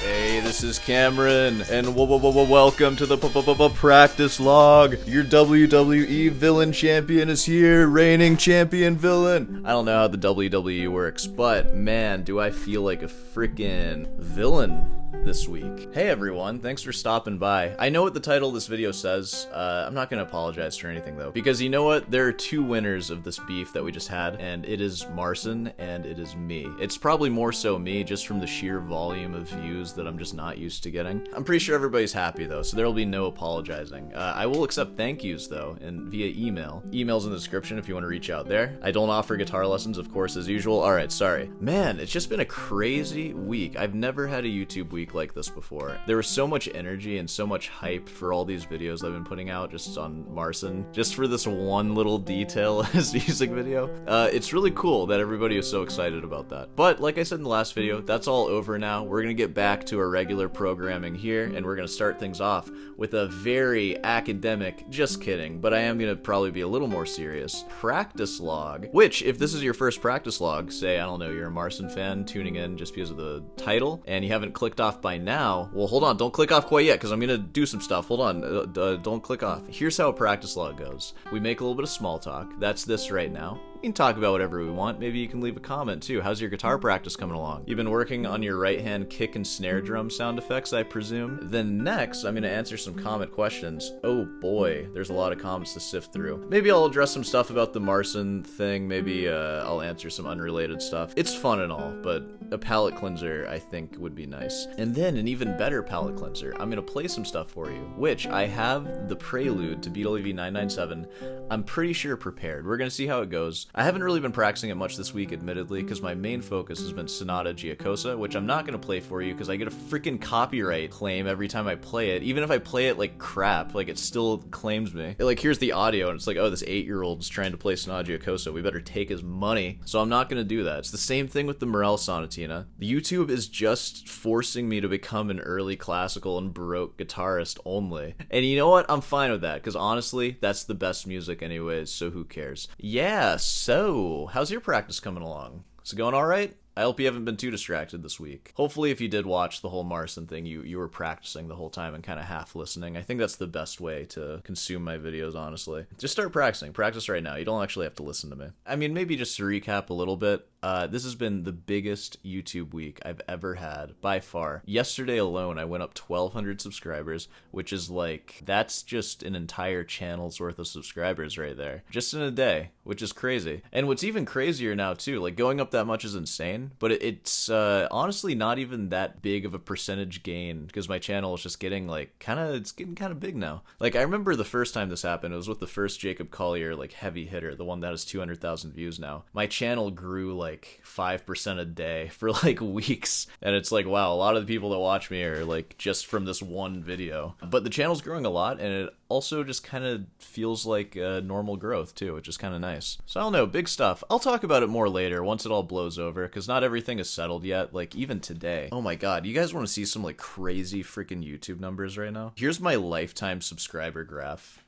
Hey, this is Cameron, and welcome to the practice log. Your WWE villain champion is here, reigning champion villain. I don't know how the WWE works, but man, do I feel like a freaking villain this week. Hey everyone, thanks for stopping by. I know what the title of this video says. I'm not gonna apologize for anything though, because you know what? There are two winners of this beef that we just had, and it is Marcin and it is me. It's probably more so me, just from the sheer volume of views that I'm just not used to getting. I'm pretty sure everybody's happy though, so there will be no apologizing. I will accept thank yous though, and via email. Email's in the description if you want to reach out there. I don't offer guitar lessons, of course, as usual. Alright, sorry. Man, it's just been a crazy week. I've never had a YouTube week like this before. There was so much energy and so much hype for all these videos I've been putting out just on Marcin, just for this one little detail in his music video. It's really cool that everybody is so excited about that. But like I said in the last video, that's all over now. We're gonna get back to our regular programming here, and we're gonna start things off with a very academic, just kidding, but I am gonna probably be a little more serious, practice log, which, if this is your first practice log, say, I don't know, you're a Marcin fan tuning in just because of the title, and you haven't clicked off by now, well, hold on, don't click off quite yet, because I'm gonna do some stuff. Hold on, don't click off. Here's how a practice log goes. We make a little bit of small talk. That's this right now. We can talk about whatever we want. Maybe you can leave a comment too. How's your guitar practice coming along? You've been working on your right hand kick and snare drum sound effects, I presume. Then next, I'm gonna answer some comment questions. Oh boy, there's a lot of comments to sift through. Maybe I'll address some stuff about the Marcin thing. Maybe I'll answer some unrelated stuff. It's fun and all, but a palate cleanser I think would be nice. And then an even better palate cleanser, I'm gonna play some stuff for you, which I have the Prelude to Beatle EV 997. I'm pretty sure prepared. We're gonna see how it goes. I haven't really been practicing it much this week, admittedly, because my main focus has been Sonata Giacosa, which I'm not going to play for you because I get a freaking copyright claim every time I play it. Even if I play it like crap, like it still claims me. Like here's the audio and it's like, oh, this 8-year-old is trying to play Sonata Giacosa. We better take his money. So I'm not going to do that. It's the same thing with the Morel Sonatina. The YouTube is just forcing me to become an early classical and Baroque guitarist only. And you know what? I'm fine with that because honestly, that's the best music anyways, so who cares? Yeah, so how's your practice coming along? Is it going all right? I hope you haven't been too distracted this week. Hopefully if you did watch the whole Marcin thing, you were practicing the whole time and kind of half listening. I think that's the best way to consume my videos, honestly. Just start practicing. Practice right now. You don't actually have to listen to me. I mean, maybe just to recap a little bit, this has been the biggest YouTube week I've ever had, by far. Yesterday alone, I went up 1,200 subscribers, which is like, that's just an entire channel's worth of subscribers right there. Just in a day, which is crazy. And what's even crazier now too, like going up that much is insane, but it's honestly not even that big of a percentage gain, because my channel is just getting like, it's getting kind of big now. Like I remember the first time this happened, it was with the first Jacob Collier like heavy hitter, the one that has 200,000 views now. My channel grew like 5% a day for like weeks, and it's like, wow, a lot of the people that watch me are like just from this one video. But the channel's growing a lot, and it also just kind of feels like normal growth too, which is kind of nice. So I don't know, big stuff. I'll talk about it more later once it all blows over, because not everything is settled yet. Like even today, oh my god, you guys want to see some like crazy freaking YouTube numbers right now? Here's my lifetime subscriber graph.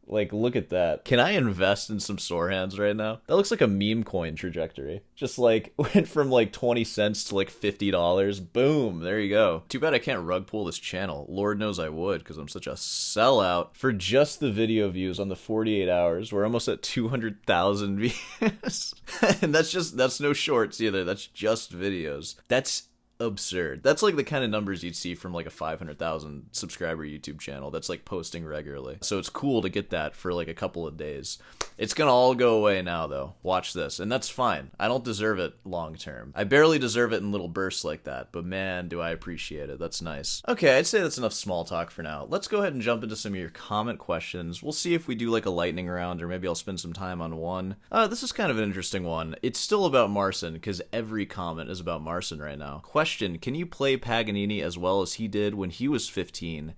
Like, look at that. Can I invest in some sore hands right now? That looks like a meme coin trajectory. Just like, went from like 20 cents to like $50. Boom, there you go. Too bad I can't rug pull this channel. Lord knows I would, because I'm such a sellout. For just the video views on the 48 hours, we're almost at 200,000 views. And that's no shorts either. That's just videos. That's absurd. That's like the kind of numbers you'd see from like a 500,000 subscriber YouTube channel that's like posting regularly. So it's cool to get that for like a couple of days. It's gonna all go away now though. Watch this. And that's fine. I don't deserve it long term. I barely deserve it in little bursts like that, but man, do I appreciate it. That's nice. Okay, I'd say that's enough small talk for now. Let's go ahead and jump into some of your comment questions. We'll see if we do like a lightning round, or maybe I'll spend some time on one. This is kind of an interesting one. It's still about Marcin, because every comment is about Marcin right now. Question, can you play Paganini as well as he did when he was 15?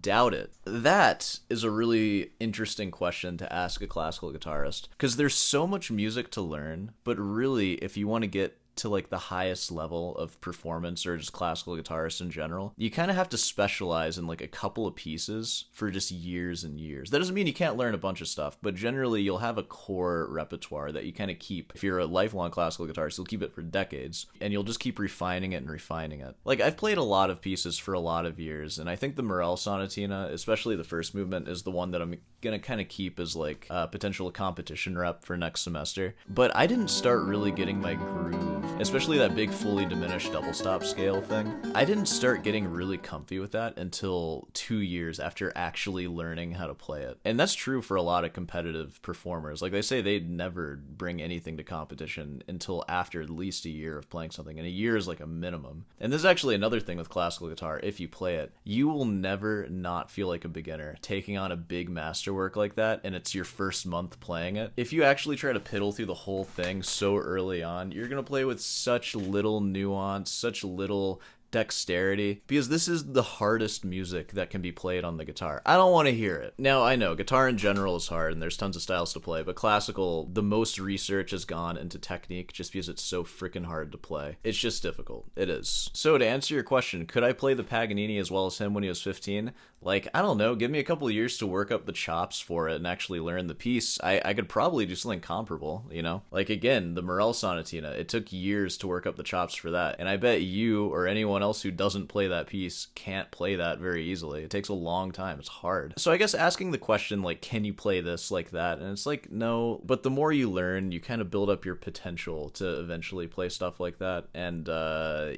Doubt it. That is a really interesting question to ask a classical guitarist, because there's so much music to learn, but really, if you want to get to like the highest level of performance or just classical guitarists in general, you kind of have to specialize in like a couple of pieces for just years and years. That doesn't mean you can't learn a bunch of stuff, but generally you'll have a core repertoire that you kind of keep. If you're a lifelong classical guitarist, you'll keep it for decades, and you'll just keep refining it and refining it. Like, I've played a lot of pieces for a lot of years, and I think the Morel Sonatina, especially the first movement, is the one that I'm gonna kind of keep as like a potential competition rep for next semester. But I didn't start really getting my groove, especially that big fully diminished double stop scale thing. I didn't start getting really comfy with that until 2 years after actually learning how to play it. And that's true for a lot of competitive performers. Like, they say they'd never bring anything to competition until after at least a year of playing something, and a year is like a minimum. And this is actually another thing with classical guitar. If you play it, you will never not feel like a beginner taking on a big masterwork like that, and it's your first month playing it. If you actually try to piddle through the whole thing so early on, you're gonna play with such little nuance, such little dexterity, because this is the hardest music that can be played on the guitar. I don't want to hear it. Now, I know guitar in general is hard and there's tons of styles to play, but classical, the most research has gone into technique just because it's so freaking hard to play. It's just difficult. It is. So to answer your question, could I play the Paganini as well as him when he was 15? Like, I don't know, give me a couple of years to work up the chops for it and actually learn the piece. I could probably do something comparable, you know? Like, again, the Morel Sonatina, it took years to work up the chops for that. And I bet you or anyone else who doesn't play that piece can't play that very easily. It takes a long time. It's hard. So I guess asking the question, like, can you play this like that? And it's like, no. But the more you learn, you kind of build up your potential to eventually play stuff like that. And,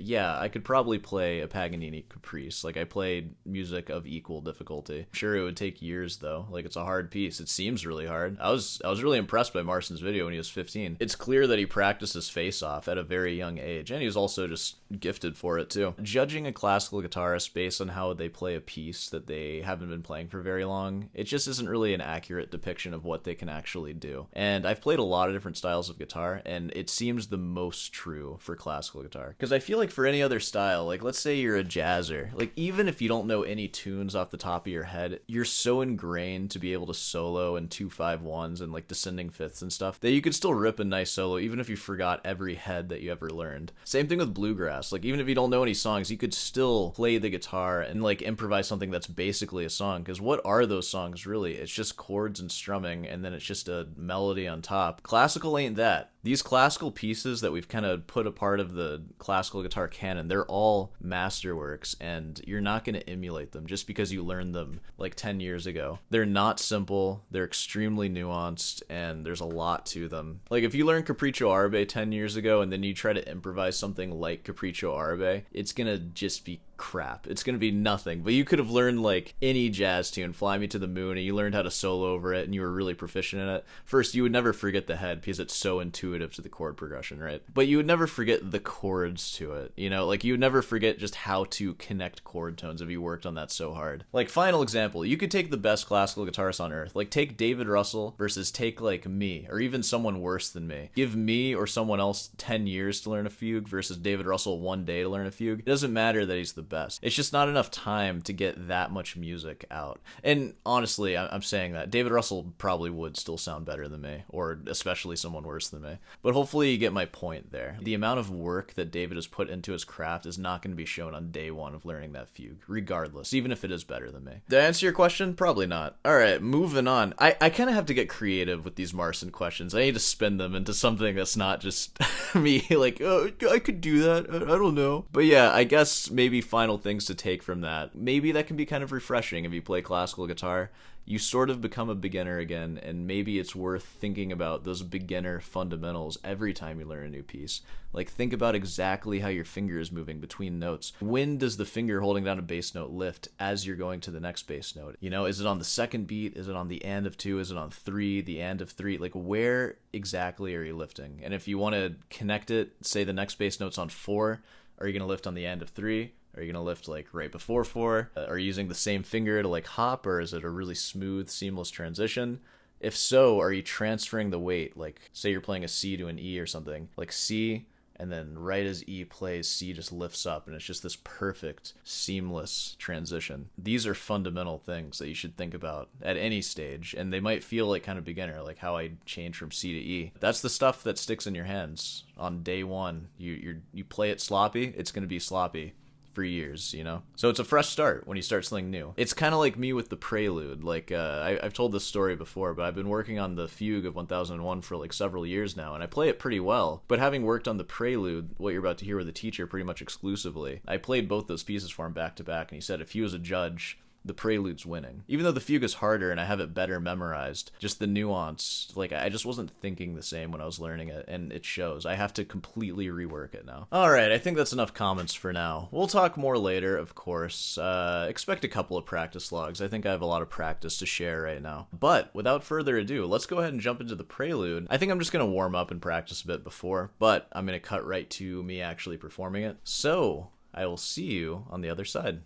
yeah, I could probably play a Paganini Caprice. Like, I played music of equal difficulty. Sure, it would take years though. Like, it's a hard piece. It seems really hard. I was really impressed by Marston's video when he was 15. It's clear that he practiced his face off at a very young age, and he was also just gifted for it too. Judging a classical guitarist based on how they play a piece that they haven't been playing for very long, it just isn't really an accurate depiction of what they can actually do. And I've played a lot of different styles of guitar, and it seems the most true for classical guitar. Because I feel like for any other style, like let's say you're a jazzer, like even if you don't know any tunes off the top of your head, you're so ingrained to be able to solo in 2-5-1s and like descending fifths and stuff that you could still rip a nice solo even if you forgot every head that you ever learned. Same thing with bluegrass. Like, even if you don't know any songs, you could still play the guitar and like improvise something that's basically a song. Because what are those songs really? It's just chords and strumming, and then it's just a melody on top. Classical ain't that. These classical pieces that we've kind of put a part of the classical guitar canon, they're all masterworks, and you're not going to emulate them just because you learned them like 10 years ago. They're not simple, they're extremely nuanced, and there's a lot to them. Like, if you learned Capriccio Arabe 10 years ago and then you try to improvise something like Capriccio Arabe, it's going to just be crap. It's gonna be nothing. But you could have learned like any jazz tune, Fly Me to the Moon, and you learned how to solo over it and you were really proficient in it. First, you would never forget the head because it's so intuitive to the chord progression, right? But you would never forget the chords to it, you know? Like, you would never forget just how to connect chord tones if you worked on that so hard. Like, final example, you could take the best classical guitarist on earth. Like, take David Russell versus take like me, or even someone worse than me. Give me or someone else 10 years to learn a fugue versus David Russell 1 day to learn a fugue. It doesn't matter that he's the best. It's just not enough time to get that much music out. And honestly, I'm saying that David Russell probably would still sound better than me, or especially someone worse than me. But hopefully you get my point there. The amount of work that David has put into his craft is not going to be shown on day one of learning that fugue, regardless, even if it is better than me. Did I answer your question? Probably not. Alright, moving on. I kind of have to get creative with these Marston questions. I need to spin them into something that's not just me like, oh, I could do that. I don't know. But yeah, I guess maybe final things to take from that. Maybe that can be kind of refreshing if you play classical guitar. You sort of become a beginner again, and maybe it's worth thinking about those beginner fundamentals every time you learn a new piece. Like, think about exactly how your finger is moving between notes. When does the finger holding down a bass note lift as you're going to the next bass note? You know, is it on the second beat? Is it on the and of 2? Is it on 3? The and of 3? Like, where exactly are you lifting? And if you want to connect it, say the next bass note's on 4, are you going to lift on the and of 3? Are you going to lift like right before 4? Are you using the same finger to like hop, or is it a really smooth, seamless transition? If so, are you transferring the weight? Like, say you're playing a C to an E or something, like C, and then right as E plays, C just lifts up, and it's just this perfect, seamless transition. These are fundamental things that you should think about at any stage, and they might feel like kind of beginner, like how I changed from C to E. That's the stuff that sticks in your hands on day one. You play it sloppy, it's going to be sloppy for years, you know? So it's a fresh start when you start something new. It's kind of like me with the Prelude. Like, I've told this story before, but I've been working on the Fugue of 1001 for like several years now, and I play it pretty well. But having worked on the Prelude, what you're about to hear with the teacher pretty much exclusively, I played both those pieces for him back to back, and he said if he was a judge, the Prelude's winning. Even though the Fugue is harder and I have it better memorized, just the nuance, like, I just wasn't thinking the same when I was learning it, and it shows. I have to completely rework it now. Alright, I think that's enough comments for now. We'll talk more later, of course. Expect a couple of practice logs. I think I have a lot of practice to share right now. But, without further ado, let's go ahead and jump into the Prelude. I think I'm just gonna warm up and practice a bit before, but I'm gonna cut right to me actually performing it. So, I will see you on the other side.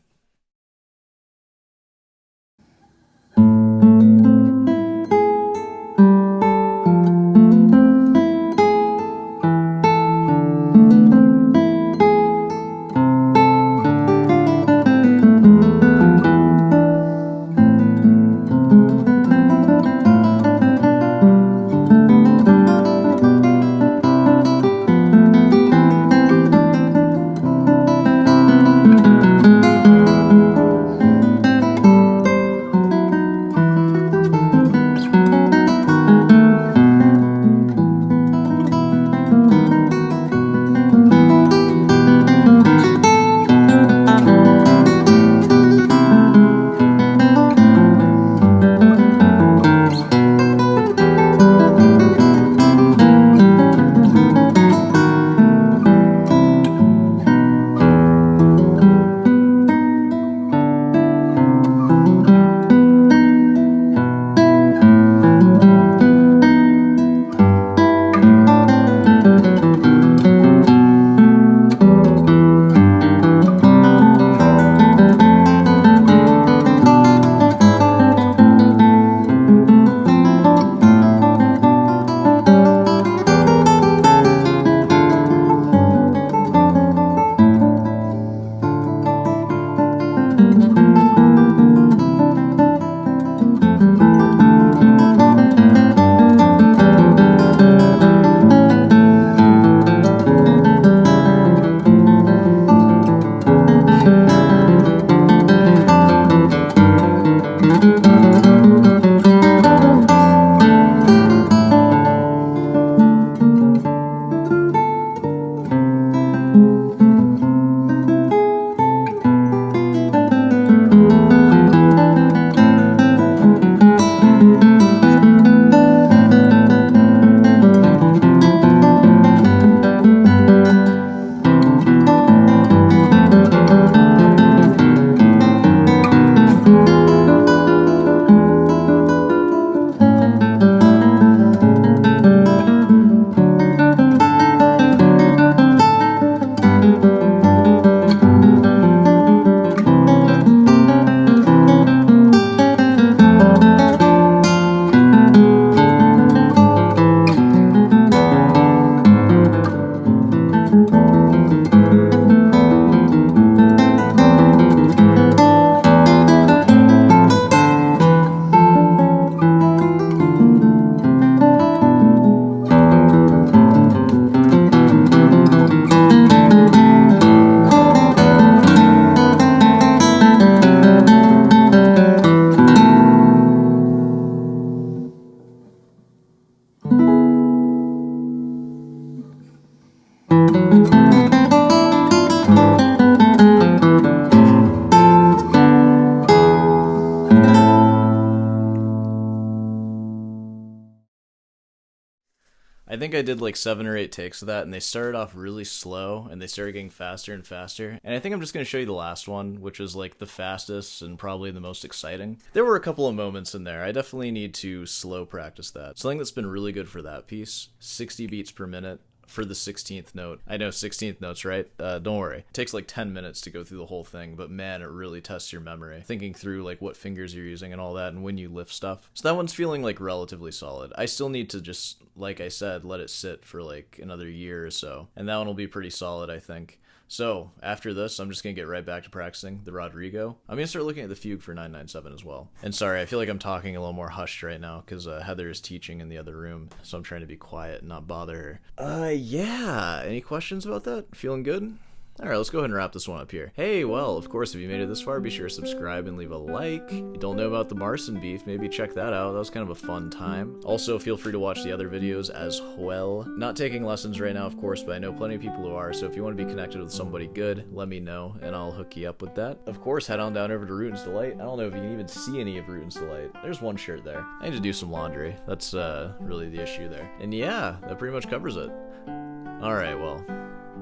I think I did like 7 or 8 takes of that, and they started off really slow, and they started getting faster and faster. And I think I'm just going to show you the last one, which was like the fastest and probably the most exciting. There were a couple of moments in there. I definitely need to slow practice that. Something that's been really good for that piece, 60 beats per minute for the 16th note. I know 16th notes, right? Don't worry. It takes like 10 minutes to go through the whole thing, but man, it really tests your memory. Thinking through like what fingers you're using and all that and when you lift stuff. So that one's feeling like relatively solid. I still need to just, like I said, let it sit for like another year or so. And that one will be pretty solid, I think. So, after this, I'm just going to get right back to practicing the Rodrigo. I'm going to start looking at the fugue for 997 as well. And sorry, I feel like I'm talking a little more hushed right now, because Heather is teaching in the other room, so I'm trying to be quiet and not bother her. Yeah. Any questions about that? Feeling good? Alright, let's go ahead and wrap this one up here. Hey, well, of course, if you made it this far, be sure to subscribe and leave a like. If you don't know about the Marson beef, maybe check that out. That was kind of a fun time. Also, feel free to watch the other videos as well. Not taking lessons right now, of course, but I know plenty of people who are, so if you want to be connected with somebody good, let me know, and I'll hook you up with that. Of course, head on down over to Rutin's Delight. I don't know if you can even see any of Rutin's Delight. There's one shirt there. I need to do some laundry. That's really the issue there. And yeah, that pretty much covers it. Alright, well,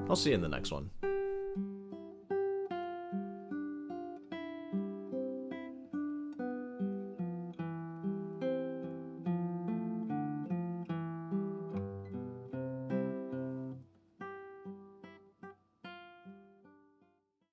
I'll see you in the next one.